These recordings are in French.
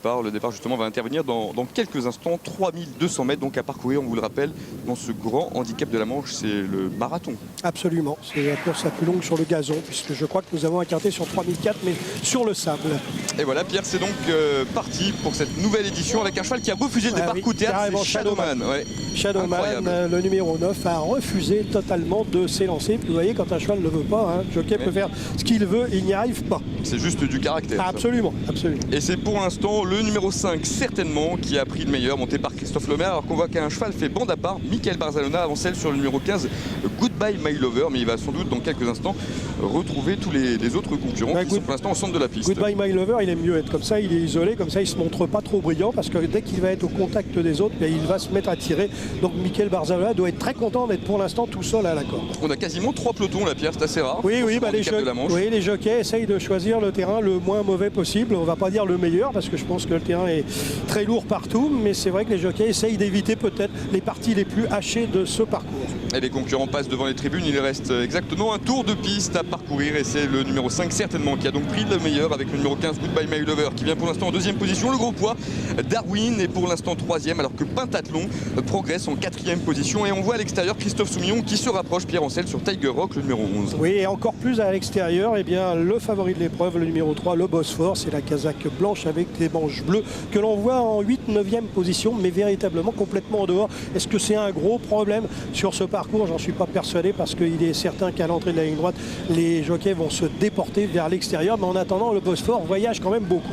Le départ justement va intervenir dans quelques instants, 3200 mètres donc à parcourir, on vous le rappelle, dans ce grand handicap de la Manche, c'est le marathon. Absolument, c'est la course la plus longue sur le gazon, puisque je crois que nous avons un quintet sur 3004, mais sur le sable. Et voilà, Pierre, c'est donc parti pour cette nouvelle édition avec un cheval qui a refusé le départ coup de théâtre, c'est Shadowman. Ouais. Shadowman, le numéro 9, a refusé totalement de s'élancer. Vous voyez, quand un cheval ne le veut pas, le jockey peut faire ce qu'il veut, il n'y arrive pas. C'est juste du caractère. Absolument, absolument. Et c'est pour l'instant le numéro 5, certainement, qui a pris le meilleur, monté par Christophe Lemaire, alors qu'on voit qu'un cheval fait bande à part. Michael Barzalona avancelle sur le numéro 15, Goodbye My Lover, mais il va sans doute dans quelques instants retrouver tous les autres concurrents qui sont pour l'instant au centre de la piste. Goodbye My Lover, il aime mieux être comme ça, il est isolé, comme ça il se montre pas trop brillant, parce que dès qu'il va être au contact des autres, il va se mettre à tirer. Donc Michael Barzalona doit être très content d'être pour l'instant tout seul à la corde. On a quasiment 3 pelotons là, Pierre, c'est assez rare. Oui, les jockeys essayent de choisir le terrain le moins mauvais possible. On va pas dire le meilleur, parce que je pense que le terrain est très lourd partout, mais c'est vrai que les jockeys essayent d'éviter peut-être les parties les plus hachées de ce parcours. Et les concurrents passent devant les tribunes, il reste exactement un tour de piste à parcourir et c'est le numéro 5 certainement qui a donc pris le meilleur avec le numéro 15 Goodbye My Lover qui vient pour l'instant en deuxième position. Le gros poids, Darwin est pour l'instant troisième alors que Pentathlon progresse en quatrième position et on voit à l'extérieur Christophe Soumillon qui se rapproche, Pierre Ancel, sur Tiger Rock, le numéro 11. Oui, et encore plus à l'extérieur, le favori de l'épreuve, le numéro 3, le Bosphore, c'est la casaque blanche avec des manches bleues que l'on voit en 8-9e position, mais véritablement complètement en dehors. Est-ce que c'est un gros problème sur ce parcours? J'en suis pas persuadé, parce qu'il est certain qu'à l'entrée de la ligne droite, les jockeys vont se déporter vers l'extérieur, mais en attendant, le Bosphore voyage quand même beaucoup.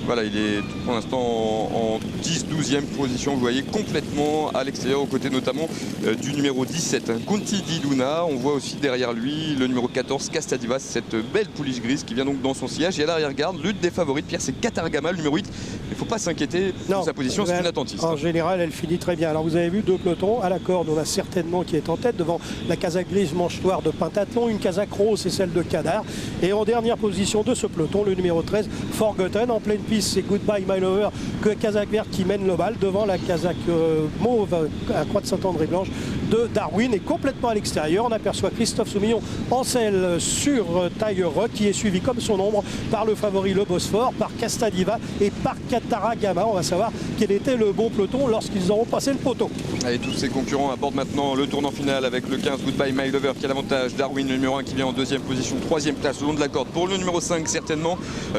Voilà, il est pour l'instant en 10-12e position, vous voyez, complètement à l'extérieur, aux côtés notamment du numéro 17, Conti di Luna. On voit aussi derrière lui le numéro 14, Castadiva, cette belle pouliche grise qui vient donc dans son sillage. Et à l'arrière-garde, l'une des favorites, Pierre, c'est Katargama, le numéro 8. Il ne faut pas s'inquiéter de sa position, c'est une attentiste. En général, elle finit très bien. Alors vous avez vu deux pelotons à la corde, on a certainement qui est en tête devant la casaque grise manche noire de Pentathlon, une casaque rose, c'est celle de Kadar. Et en dernière position de ce peloton, le numéro 13, Forgotten, en pleine piste, c'est Goodbye My Lover, que casaque verte qui mène le bal devant la casaque mauve à Croix de Saint-André blanche de Darwin. Et complètement à l'extérieur, on aperçoit Christophe Soumillon en selle sur Tiger Rock, qui est suivi comme son ombre par le favori le Bosphore, par Castadiva et par Katargama. On va savoir quel était le bon peloton lorsqu'ils auront passé le poteau. Allez, tous ces concurrents abordent maintenant le tournant final avec le 15 Goodbye My Lover qui a l'avantage, Darwin le numéro 1 qui vient en deuxième position, troisième place le long de la corde pour le numéro 5 certainement,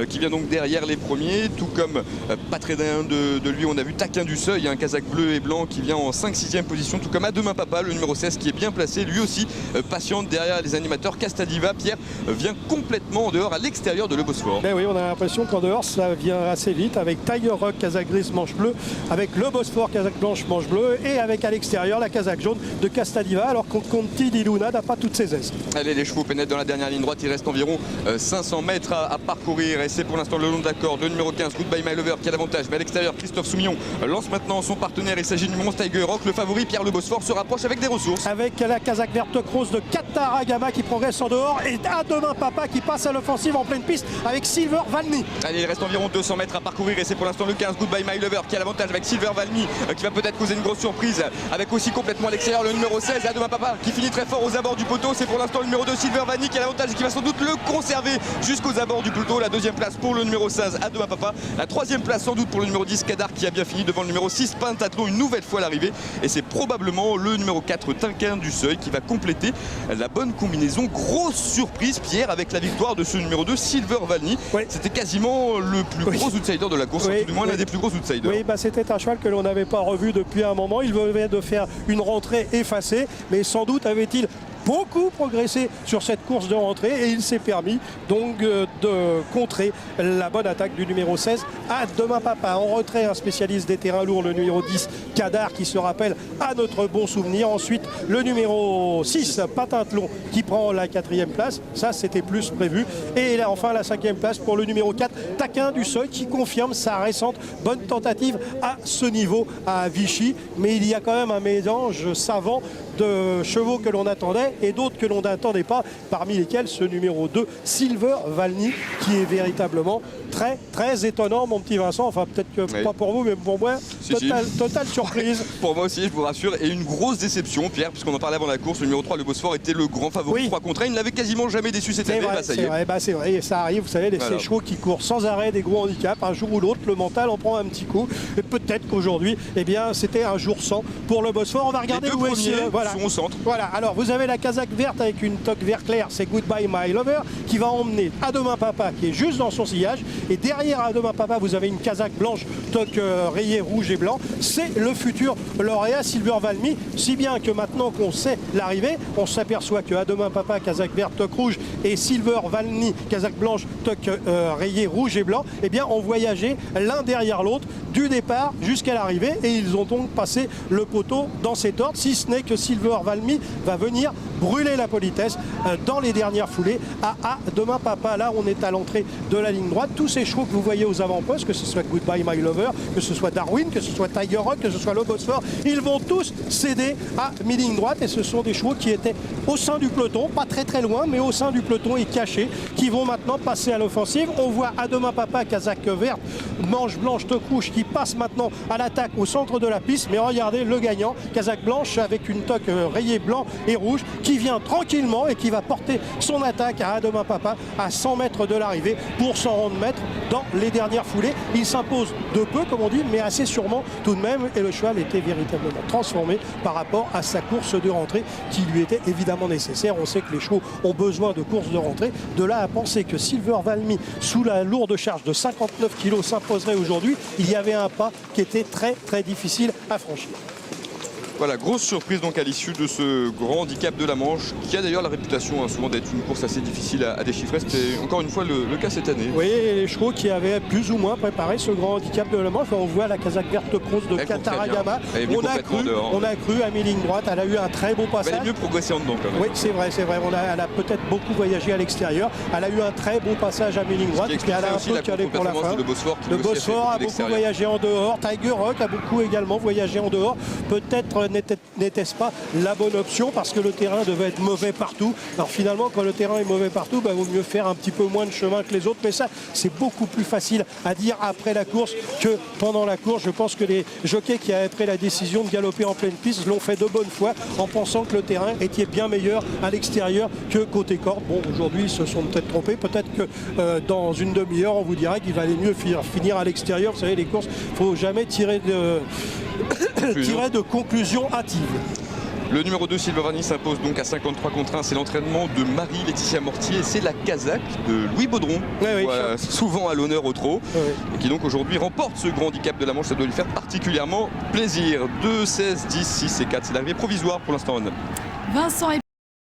qui vient donc derrière les premiers, tout comme pas très loin de lui, on a vu Taquin du Seuil, un casaque bleu et blanc qui vient en 5-6e position, tout comme À Demain Papa, le numéro 16 qui est bien placé, lui aussi patiente derrière les animateurs. Castadiva, Pierre, vient complètement en dehors, à l'extérieur de le Bosphore. Ben oui, on a l'impression qu'en dehors ça vient assez vite, avec Tiger Rock, casaque grise manche bleue, avec le Bosphore, casaque blanche manche bleue, et avec à l'extérieur la casaque jaune de Castadiva, alors qu'on Conti di Luna n'a pas toutes ses aises. Allez, les chevaux pénètrent dans la dernière ligne droite, il reste environ 500 mètres à parcourir et c'est pour l'instant le long de la corde, le numéro 15 Goodbye My Lover qui a l'avantage, mais à l'extérieur Christophe Soumillon lance maintenant son partenaire, il s'agit du numéro Tiger Rock, le favori Pierre le Bosphore se rapproche avec des ressources. Avec la casaque verte crosse de Katargama qui progresse en dehors, et À Demain Papa qui passe à l'offensive en pleine piste avec Silver Valmy. Allez, il reste environ 200 mètres à parcourir et c'est pour l'instant le 15 Goodbye My Lover qui a l'avantage avec Silver Valmy qui va peut-être causer une grosse surprise, avec aussi complètement à l'extérieur le numéro 16 À Demain Papa qui finit très fort aux abords du poteau. C'est pour l'instant le numéro 2 Silver Valmy qui a l'avantage et qui va sans doute le conserver jusqu'aux abords du poteau. La deuxième place pour le numéro 16 À Demain Papa, la troisième place sans doute pour le numéro 10 Kadar qui a bien fini devant le numéro 6 Pentathlon une nouvelle fois à l'arrivée, et c'est probablement le numéro 4 Taquin du Seuil qui va compléter la bonne combinaison. Grosse surprise, Pierre, avec la victoire de ce numéro 2 Silver Valmy. Oui. C'était quasiment le plus gros outsider de la course, du moins l'un des plus gros outsiders. Oui, c'était un cheval que l'on n'avait pas revu depuis un moment. Il venait de faire une rentrée effacée, mais sans doute avait-il beaucoup progressé sur cette course de rentrée, et il s'est permis donc de contrer la bonne attaque du numéro 16 À Demain Papa. En retrait, un spécialiste des terrains lourds, le numéro 10 Kadar qui se rappelle à notre bon souvenir. Ensuite le numéro 6 Pentathlon qui prend la 4e place, ça c'était plus prévu, et là enfin la 5e place pour le numéro 4 Taquin du Seuil qui confirme sa récente bonne tentative à ce niveau à Vichy. Mais il y a quand même un mélange savant de chevaux que l'on attendait et d'autres que l'on n'attendait pas, parmi lesquels ce numéro 2 Silver Valmy qui est véritablement très très étonnant, mon petit Vincent. Enfin, peut-être que Oui. pas pour vous, mais pour moi, Si, si. totale surprise. Pour moi aussi, je vous rassure, et une grosse déception, Pierre, puisqu'on en parlait avant la course, le numéro 3, le Bosphore, était le grand favori Oui. 3 contre 1. Il n'avait quasiment jamais déçu cette C'est année, vrai, bah, ça y c'est est. vrai, c'est vrai, et ça arrive, vous savez, Voilà. ces chevaux qui courent sans arrêt des gros handicaps, un jour ou l'autre, le mental en prend un petit coup, et peut-être qu'aujourd'hui, eh bien, c'était un jour sans pour le Bosphore. On va Les regarder deux où est premiers voilà. sont au centre. Voilà, alors vous avez la casaque verte avec une toque vert clair, c'est Goodbye My Lover, qui va emmener À Demain Papa, qui est juste dans son sillage, et derrière À Demain Papa, vous avez une casaque blanche, toque rayée rouge et blanc, c'est le futur lauréat Silver Valmy, si bien que maintenant qu'on sait l'arrivée, on s'aperçoit que À Demain Papa, casaque verte, toque rouge, et Silver Valmy, casaque blanche, toque rayée rouge et blanc, eh bien, ont voyagé l'un derrière l'autre du départ jusqu'à l'arrivée, et ils ont donc passé le poteau dans cet ordre, si ce n'est que Silver Valmy va venir brûler la politesse dans les dernières foulées à Demain Papa. Là, on est à l'entrée de la ligne droite. Tous ces chevaux que vous voyez aux avant-postes, que ce soit Goodbye My Lover, que ce soit Darwin, que ce soit Tiger Rock, que ce soit le Bosphore, ils vont tous céder à mi-ligne droite, et ce sont des chevaux qui étaient au sein du peloton, pas très très loin, mais au sein du peloton et cachés, qui vont maintenant passer à l'offensive. On voit À Demain Papa, casaque verte, manche blanche, toque rouge, qui passe maintenant à l'attaque au centre de la piste, mais regardez le gagnant, casaque blanche avec une toque rayée blanc et rouge, qui vient tranquillement et qui va porter son attaque à Demain Papa à 100 mètres de l'arrivée pour s'en rendre maître dans les dernières foulées. Il s'impose de peu, comme on dit, mais assez sûrement tout de même, et le cheval était véritablement transformé par rapport à sa course de rentrée qui lui était évidemment nécessaire. On sait que les chevaux ont besoin de courses de rentrée. De là à penser que Silver Valmy, sous la lourde charge de 59 kg, s'imposerait aujourd'hui, il y avait un pas qui était très très difficile à franchir. Voilà, grosse surprise donc à l'issue de ce grand handicap de la Manche, qui a d'ailleurs la réputation souvent d'être une course assez difficile à déchiffrer. C'était encore une fois le cas cette année. Oui, les chevaux qui avaient plus ou moins préparé ce grand handicap de la Manche. On voit la casaque verte prose de Katarayama. On a cru à mi-ligne droite. Elle a eu un très beau passage. Elle est mieux progressée en dedans quand même. Oui, c'est vrai, c'est vrai. Elle a peut-être beaucoup voyagé à l'extérieur. Elle a eu un très beau passage à mi-ligne droite. Et elle a un peu calé pour la fin. Le Bosphore a beaucoup voyagé en dehors. Tiger Rock a beaucoup également voyagé en dehors. Peut-être n'était-ce pas la bonne option parce que le terrain devait être mauvais partout. Alors finalement, quand le terrain est mauvais partout, il vaut mieux faire un petit peu moins de chemin que les autres. Mais ça, c'est beaucoup plus facile à dire après la course que pendant la course. Je pense que les jockeys qui avaient pris la décision de galoper en pleine piste l'ont fait de bonne foi en pensant que le terrain était bien meilleur à l'extérieur que côté corde. Bon, aujourd'hui, ils se sont peut-être trompés. Peut-être que dans une demi-heure, on vous dira qu'il valait mieux finir à l'extérieur. Vous savez, les courses, il ne faut jamais tirer de conclusion hâtive. Le numéro 2, Silver Valmy, s'impose donc à 53 contre 1. C'est l'entraînement de Marie-Laetitia Mortier et c'est la casaque de Louis Baudron, voilà, souvent à l'honneur au trot, et qui donc aujourd'hui remporte ce grand handicap de la Manche. Ça doit lui faire particulièrement plaisir. 2, 16, 10, 6 et 4. C'est l'arrivée provisoire pour l'instant. Vincent et